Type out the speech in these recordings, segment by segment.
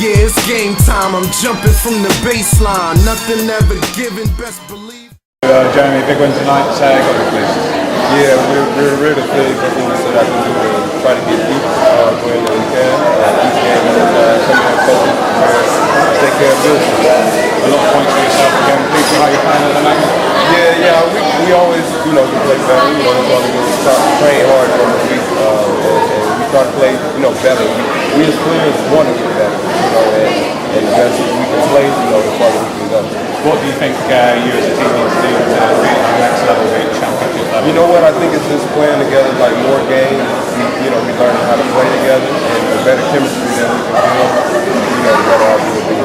Yeah, it's game time. I'm jumping from the baseline. Nothing ever given, best believe. Jeremy, big win tonight. Got the please. Yeah, we're really pleased. I think we set out to do is try to get each win that we can. Each game is coming in focus, take care of business. A lot of points for yourself again. Please see how you're playing at the moment. Yeah. We always, can play better. That's why we start to train hard during the week, and we start to play, better. We as players want to get better, and the better we can play, the farther we can go. What do you think you as a team need to do to reach the next level, reach championship level? You know what? I think it's just playing together, like more games. We learn how to play together, and the better chemistry that we can build, the better our will be.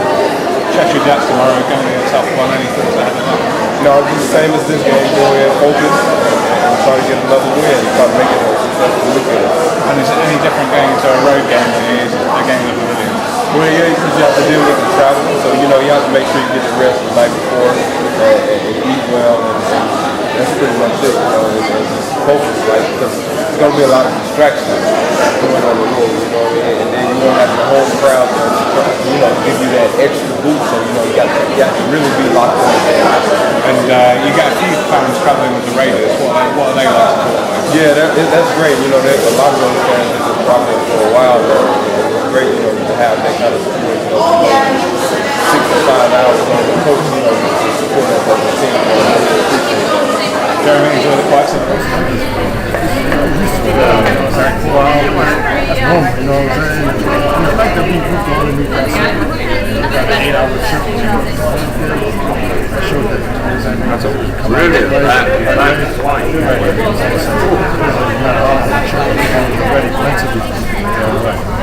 Sheffield Jets tomorrow, going to be a tough one. Any thoughts ahead of that? No, it's the same as this game. Go in, focus, and try to get another win. Try to make it a successful weekend. And is it any different going to a road game than it is a game of Pavilions? Well, yeah, because you have to deal with the travel, so you have to make sure you get the rest the night before and eat well, and that's pretty much it. And just focus, because there's going to be a lot of distractions going on the road, and then you won't have the whole crowd to give you that extra boost. So you got to really be locked in the game. And you get a few fans traveling with the Raiders. What are they like to talk about? Yeah, that's great. There's a lot of those fans that just traveling for a while now. It's great, to have that kind of support. 6 to 5 hours on the coach, to support us as a team. I really appreciate that. Jeremy, enjoy the quiet side. That's normal, you know what I'm saying? The fact that we moved on to Newcastle, got an 8-hour trip to that showed that that's really ready mentally.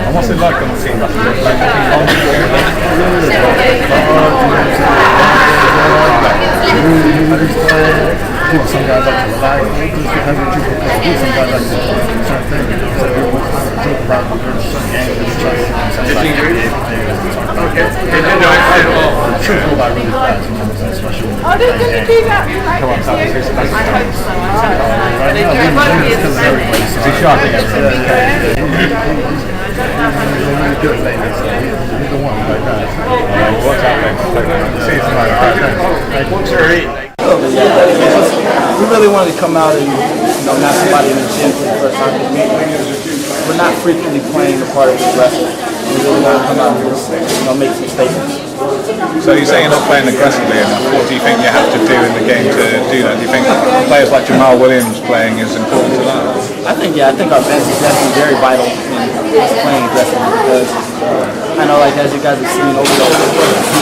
And what's it like on the team? Some guys like to relax, just depends what you prefer to do. Some guys like to do certain things. So we always joke about certain games that we try to the truth go by really fast, especially Oh, they're going to do that right next year? I hope so. Right now, he's shocking good lately, so he's the one like that. What's happening? See you tomorrow. We really wanted to come out and knock somebody in the chin for the first time. We're not frequently playing the part of the wrestler. We really want to come out and make some statements. So you say you're not playing aggressively enough. What do you think you have to do in the game to do that? Do you think players like Jamal Williams playing is important to that? I think our bench is definitely very vital in us playing aggressively, because I know, as you guys have seen over the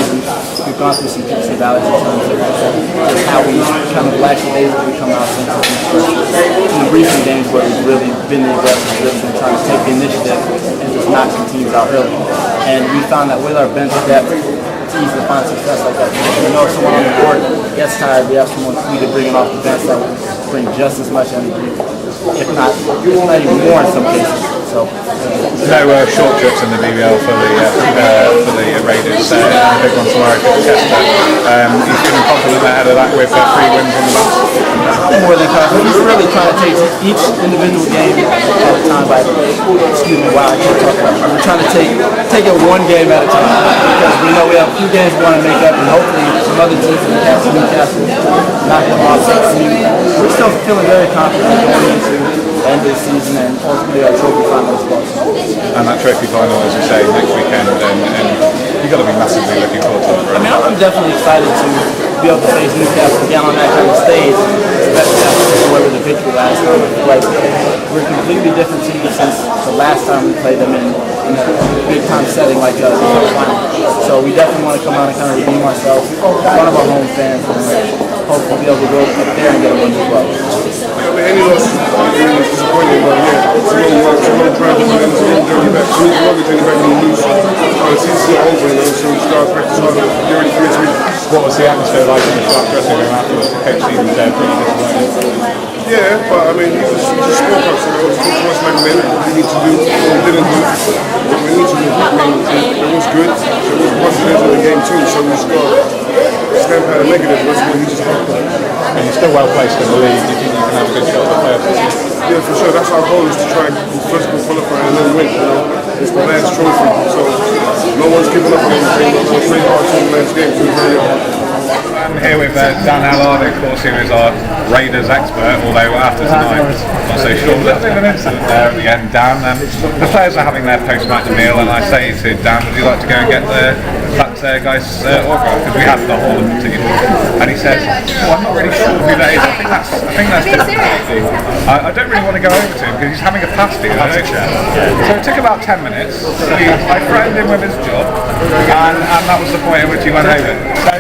season, we've gone through some peaks and valleys in terms of just how we kind of lackadaisically come out in the recent games where we've really been the aggressive, really been trying to take the initiative and just not continue out early. And we found that with our bench depth, it's easy to find success like that. If someone on the court gets tired, we have someone either bringing off the bench that will bring just as much energy, if not even more in some cases. So, no short trips in the BBL for the Raiders. Big one tomorrow against Chester. He's feeling confident ahead of that with 3 wins in the last. More than confident. We're really trying to take each individual game at a time. We're trying to take it one game at a time, because we know we have a few games we want to make up, and hopefully some other teams in Newcastle knock them off. We're still feeling very confident going into the end of the season and ultimately our trophy final as well. And that trophy final, as you say, next weekend, and you've got to be massively looking forward to it. I'm definitely excited to be able to face Newcastle again on that kind of stage, especially after whoever the victory last time. We're a completely different team since the last time we played them in a big time setting like the final. So we definitely want to come out and kind of redeem ourselves in front of our home fans, and hopefully be able to go up there and get a win as well. Any loss is disappointing, but yeah, it's a long travel for them, it's a long journey back. So it's longer journey back than you lose. It's easy over, so we start practice harder. You're already 3 weeks. What was the atmosphere like in the sharp dressing room afterwards? The coach seemed pretty disappointed. Yeah, but he just spoke up, so it was good for us like men. What we need to do, what we didn't do, what we need to do. It was good. It was positive in the game too, so we just got stamp out a negative. That's what he just hopped on. And you're still well placed in the league. Do you think you can have a good shot at the playoffs? Yeah, for sure. That's our goal, is to try and first of all qualify and then win. It's the last trophy, so no one's giving Dan Allard, of course, who is our Raiders expert, although after tonight, not so sure. A little bit of an incident there at the end, Dan. The players are having their post-match meal, and I say to Dan, would you like to go and get that guy's autograph? Because we had the whole of the team. And he says, oh, I'm not really sure who that is. I think that's different. I don't really want to go over to him because he's having a pasty. So it took about 10 minutes. I threatened him with his job, and that was the point at which he went over. So,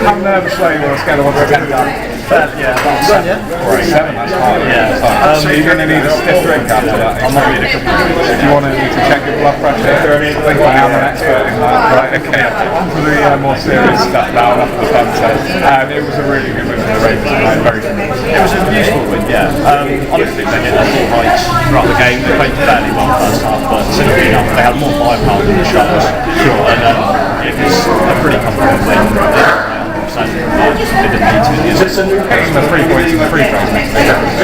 how nervous were you on a scale of 1 to 10, Dan? Yeah, about 7. Right, 7, that's hard. Yeah. So you're going to need a stiff drink after that. I'm not really a couple of If you want to need to check your blood pressure, I think I am an expert in that. Right, okay. On to the more serious stuff now after the fun set. It was a really good win for the Raiders tonight, very convincing. It was a useful win, yeah. Honestly, they hit their full heights throughout the game. They played fairly well first half, but simply enough, they had more firepower than the Sharks. Sure. And it was a pretty comfortable win. They didn't need to. Hitting the 3 points and the free throws makes a difference.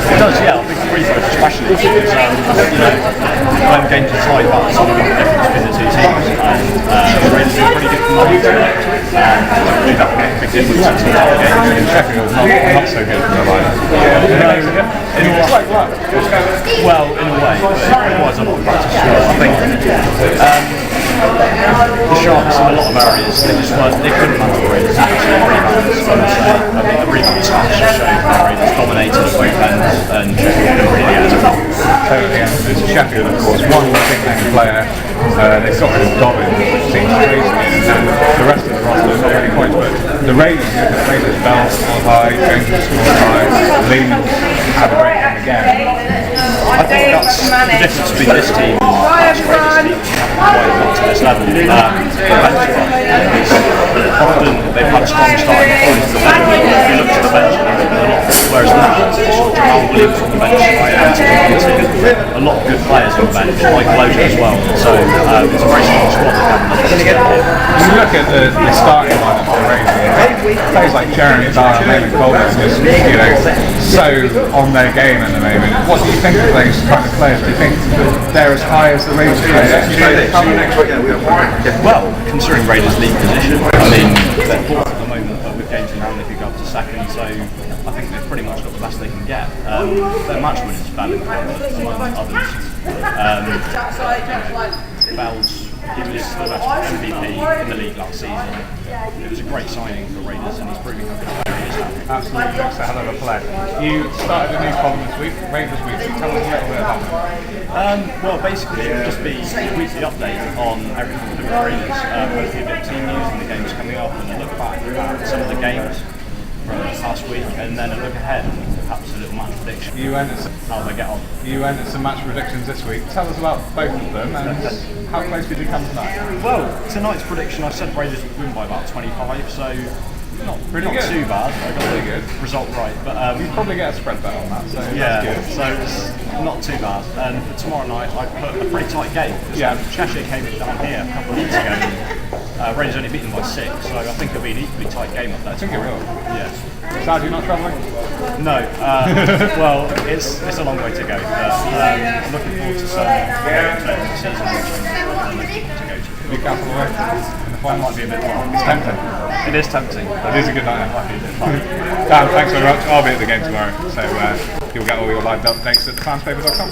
It does, yeah. I think the free throws especially because when games are tight, that's sort of like a difference between the two teams. And the Raiders are pretty good from that. We have a big difference in the game. In Sheffield, not so good for the Lions. It's like luck. Well, in a way, but it was a lot of practice. I think the Sharks in a lot of areas, they couldn't manage the Raiders. Rebounds, I would say. I think the rebound stats just showed the Raiders dominated at both ends and Sheffield didn't really get it. Totally, and it's Sheffield, of course, one big name player. They got rid of Dobbin, which seems crazy, and the rest of the roster not many points, but the Raiders, Bell scored high, Jones scored high, Lee had a great game again. I think that's the difference between this team and last Raiders team, why it got to this level. Often they've had strong starting points, but then if you look to the bench, whereas now it's Jamal Williams on the bench, a lot of good players on the bench, like Loja as well. So it's a very strong squad they have. When you look at the starting lineup for the Raiders, players like Jeremy Barr and David Coleman are just so on their game at the moment. What do you think of those kind of players? Do you think they're as high as the Raiders players? Well, considering Raiders' league position, I mean, they're fourth at the moment, but with games in hand they could go up to second, so I think they've pretty much got the best they can get. Their match winners, among others. Bells, he was the best MVP in the league last season. It was a great signing for Raiders, and he's proving how good a player he is now. Absolutely, looks a hell of a play. You started a new column this week, Raiders Week. Tell us a little bit about it. Well, basically, it would just be a weekly update on everything to do with Raiders, hopefully a bit of team news and the games coming up, and a look back at some of the games from the past week, and then a look ahead, and perhaps a little match prediction. How they get on. You entered some match predictions this week. Tell us about both of them, and how close did you come tonight? Well, tonight's prediction, I said Raiders would win by about 25, so not too bad. I got the result right, but you probably get a spread bet on that, so yeah, that's good. so it's not too bad. And for tomorrow night, I put a pretty tight game. Yeah. Cheshire came down here a couple of weeks ago. And, Raiders only beaten by 6, so I think it'll be an equally tight game up there. I think it will. Yeah. Sad you're not travelling? No. Well, it's a long way to go, but I'm looking forward to some season to go to. Newcastle away? That might be a bit long. It's tempting. It is tempting. It is a good night. It might be a bit fun. Dan, thanks very much. I'll be at the game tomorrow, so you'll get all your live updates at fanspaper.com.